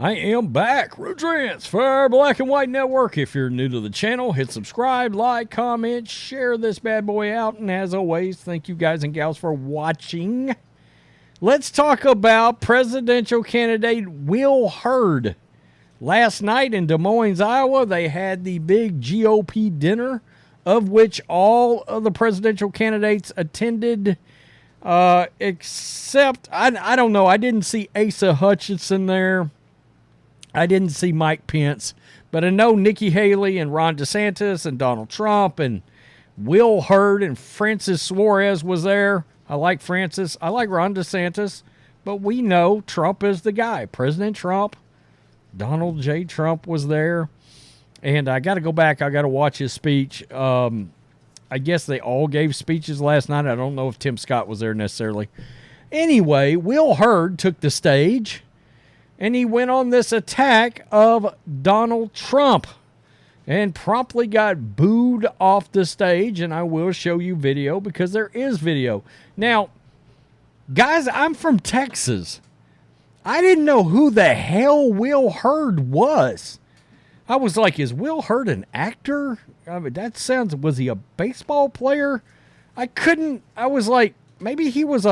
I am back. Rodrance for Black and White Network. If you're new to the channel, hit subscribe, like, comment, share this bad boy out. And as always, thank you guys and gals for watching. Let's talk about presidential candidate Will Hurd. Last night in Des Moines, Iowa, they had the big GOP dinner, of which all of the presidential candidates attended, except, I don't know, I didn't see Asa Hutchinson there. I didn't see Mike Pence, but I know Nikki Haley and Ron DeSantis and Donald Trump and Will Hurd and Francis Suarez was there. I like Francis. I like Ron DeSantis, but we know Trump is the guy. President Trump, Donald J. Trump was there, and I got to go back. I got to watch his speech. I guess they all gave speeches last night. I don't know if Tim Scott was there necessarily. Anyway, Will Hurd took the stage, and he went on this attack of Donald Trump and promptly got booed off the stage. And I will show you video because there is video. Now, guys, I'm from Texas. I didn't know who the hell Will Hurd was. I was like, is Will Hurd an actor? I mean, that sounds, was he a baseball player? I was like, maybe he was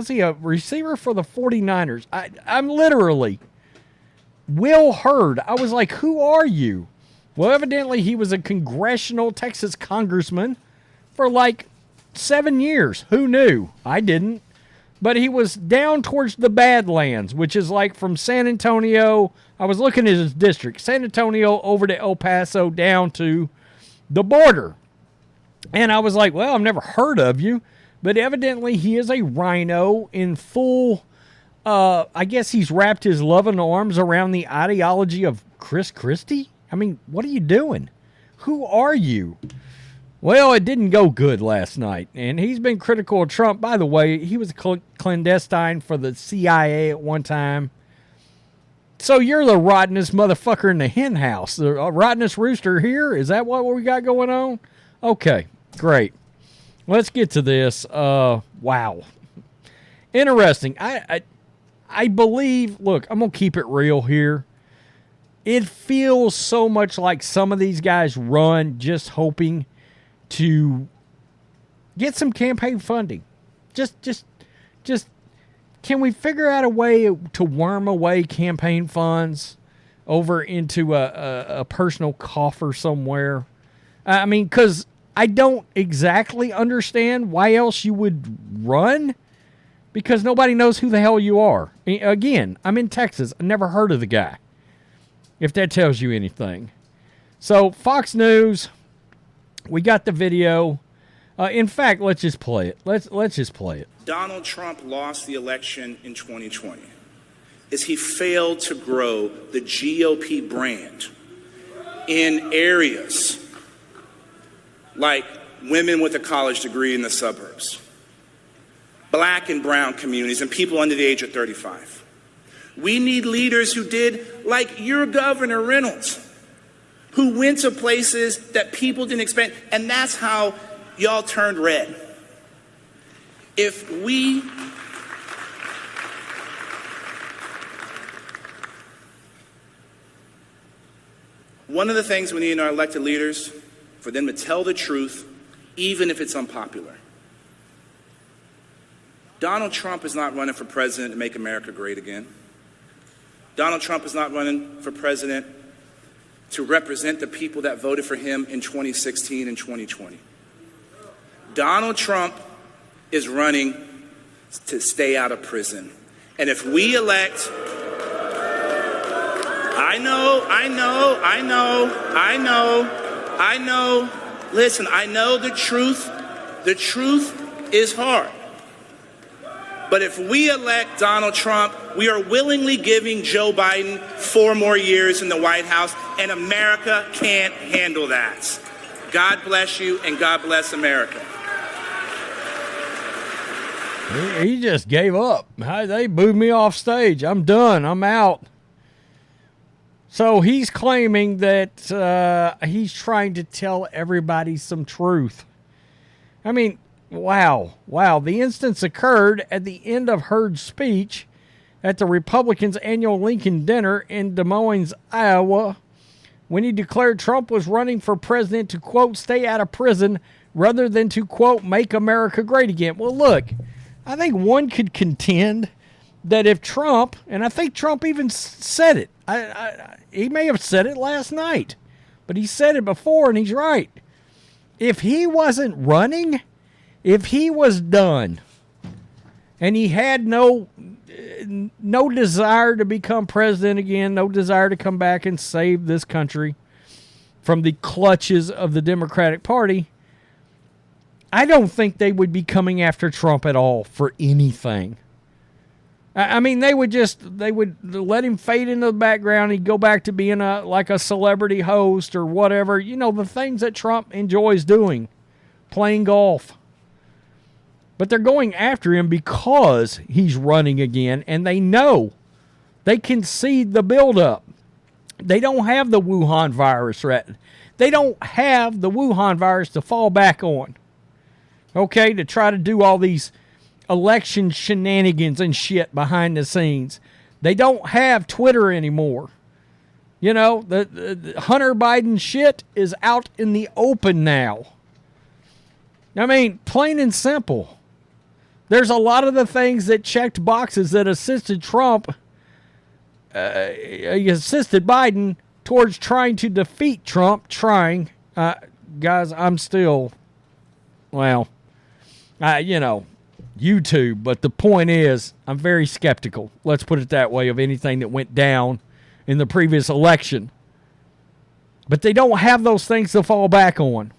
he a receiver for the 49ers? I'm literally, Will Hurd. I was like, who are you? Well, evidently he was a congressional Texas congressman for like 7 years. Who knew? I didn't. But he was down towards the Badlands, which is like from San Antonio. I was looking at his district. San Antonio over to El Paso down to the border. And I was like, well, I've never heard of you. But evidently he is a rhino in full, I guess he's wrapped his loving arms around the ideology of Chris Christie. I mean, what are you doing? Who are you? Well, it didn't go good last night, and he's been critical of Trump. By the way, he was clandestine for the CIA at one time. So you're the rottenest motherfucker in the hen house. The rottenest rooster here? Is that what we got going on? Okay, great. Let's get to this. Wow. Interesting. I believe, look, I'm going to keep it real here. It feels so much like some of these guys run just hoping to get some campaign funding. Just can we figure out a way to worm away campaign funds over into a personal coffer somewhere? I mean, because I don't exactly understand why else you would run, because nobody knows who the hell you are. Again, I'm in Texas. I never heard of the guy, if that tells you anything. So Fox News, we got the video. In fact, let's just play it. Let's just play it. Donald Trump lost the election in 2020 as he failed to grow the GOP brand in areas like women with a college degree in the suburbs, black and brown communities, and people under the age of 35. We need leaders who did like your Governor Reynolds, who went to places that people didn't expect, and that's how y'all turned red. If we one of the things we need in our elected leaders, for them to tell the truth, even if it's unpopular. Donald Trump is not running for president to make America great again. Donald Trump is not running for president to represent the people that voted for him in 2016 and 2020. Donald Trump is running to stay out of prison. And if we elect, I know, listen, I know the truth is hard. But if we elect Donald Trump, we are willingly giving Joe Biden 4 more years in the White House, and America can't handle that. God bless you, and God bless America. He just gave up. They booed me off stage. I'm done. I'm out. So he's claiming that he's trying to tell everybody some truth. I mean, wow. The instance occurred at the end of Hurd's speech at the Republicans' annual Lincoln dinner in Des Moines, Iowa, when he declared Trump was running for president to, quote, stay out of prison rather than to, quote, make America great again. Well, look, I think one could contend that if Trump, and I think Trump even said it, he may have said it last night, but he said it before, and he's right. If he wasn't running, if he was done, and he had no desire to become president again, no desire to come back and save this country from the clutches of the Democratic Party, I don't think they would be coming after Trump at all for anything. I mean, they would let him fade into the background. He'd go back to being like a celebrity host or whatever. You know, the things that Trump enjoys doing, playing golf. But they're going after him because he's running again, and they know they can see the buildup. They don't have the Wuhan virus threat. They don't have the Wuhan virus to fall back on. Okay, to try to do all these election shenanigans and shit behind the scenes. They don't have Twitter anymore. You know, the Hunter Biden shit is out in the open now. I mean, plain and simple. There's a lot of the things that checked boxes that assisted assisted Biden towards trying to defeat Trump, guys, I'm still, YouTube, but the point is, I'm very skeptical, let's put it that way, of anything that went down in the previous election. But they don't have those things to fall back on.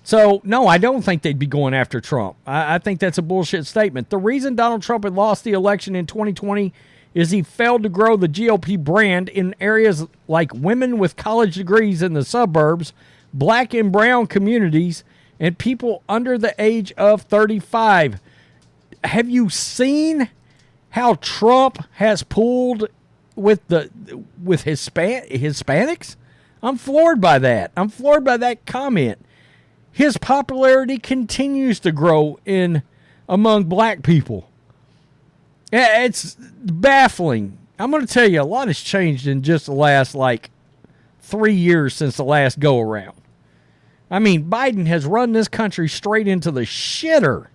So, no, I don't think they'd be going after Trump. I think that's a bullshit statement. The reason Donald Trump had lost the election in 2020 is he failed to grow the GOP brand in areas like women with college degrees in the suburbs, black and brown communities, and people under the age of 35. Have you seen how Trump has pulled with Hispanics? I'm floored by that. I'm floored by that comment. His popularity continues to grow among black people. It's baffling. I'm going to tell you, a lot has changed in just the last 3 years since the last go around. I mean, Biden has run this country straight into the shitter.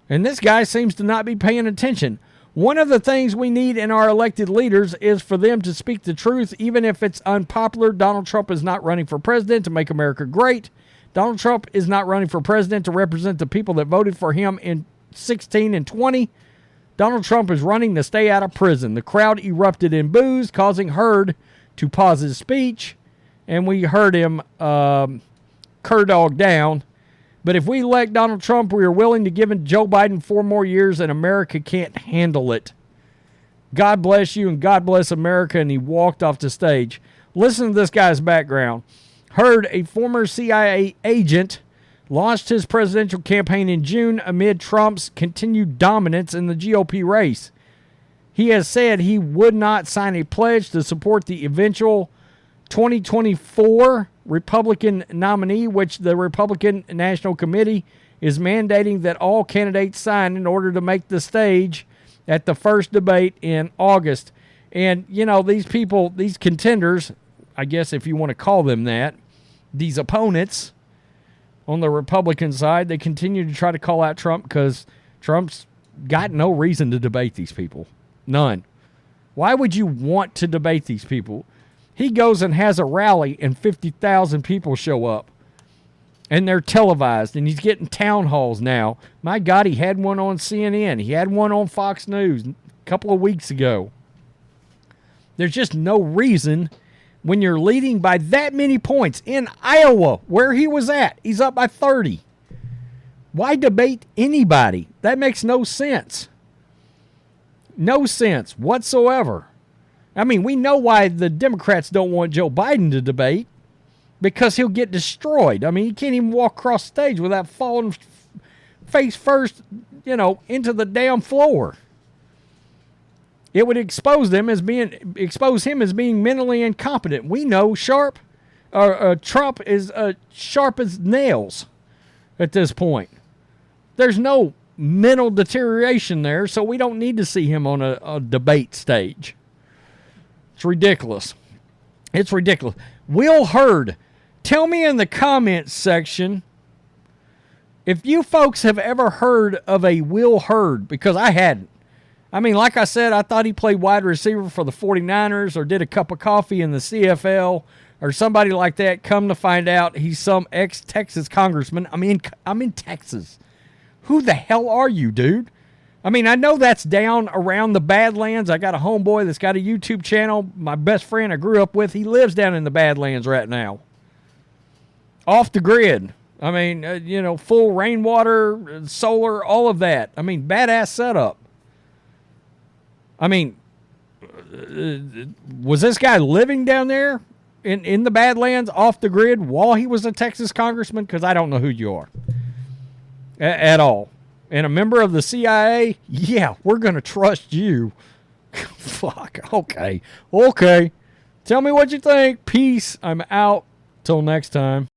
And this guy seems to not be paying attention. One of the things we need in our elected leaders is for them to speak the truth, even if it's unpopular. Donald Trump is not running for president to make America great. Donald Trump is not running for president to represent the people that voted for him in 16 and 20. Donald Trump is running to stay out of prison. The crowd erupted in boos, causing Hurd to pause his speech. And we heard him dog down. But if we elect Donald Trump, we are willing to give Joe Biden 4 more years, and America can't handle it. God bless you and God bless America. And he walked off the stage. Listen to this guy's background. Hurd, a former CIA agent, launched his presidential campaign in June amid Trump's continued dominance in the GOP race. He has said he would not sign a pledge to support the eventual 2024 Republican nominee, which the Republican National Committee is mandating that all candidates sign in order to make the stage at the first debate in August. And, you know, these people, these contenders, I guess if you want to call them that, these opponents on the Republican side, they continue to try to call out Trump because Trump's got no reason to debate these people. None. Why would you want to debate these people? He goes and has a rally and 50,000 people show up. And they're televised, and he's getting town halls now. My God, he had one on CNN. He had one on Fox News a couple of weeks ago. There's just no reason when you're leading by that many points in Iowa, where he was at. He's up by 30. Why debate anybody? That makes no sense. No sense whatsoever. I mean, we know why the Democrats don't want Joe Biden to debate. Because he'll get destroyed. I mean, he can't even walk across stage without falling face first, into the damn floor. It would expose him as being mentally incompetent. We know Trump is sharp as nails at this point. There's no mental deterioration there, so we don't need to see him on a debate stage. It's ridiculous. It's ridiculous. Will Hurd, tell me in the comments section if you folks have ever heard of a Will Hurd, because I hadn't. I mean, like I said, I thought he played wide receiver for the 49ers or did a cup of coffee in the CFL or somebody like that. Come to find out, he's some ex-Texas congressman. I'm in Texas. Who the hell are you, dude? I mean, I know that's down around the Badlands. I got a homeboy that's got a YouTube channel. My best friend I grew up with, he lives down in the Badlands right now. Off the grid. I mean, full rainwater, solar, all of that. I mean, badass setup. I mean, was this guy living down there in the Badlands off the grid while he was a Texas congressman? Because I don't know who you are at all. And a member of the CIA? Yeah, we're going to trust you. Fuck. Okay. Tell me what you think. Peace. I'm out. Till next time.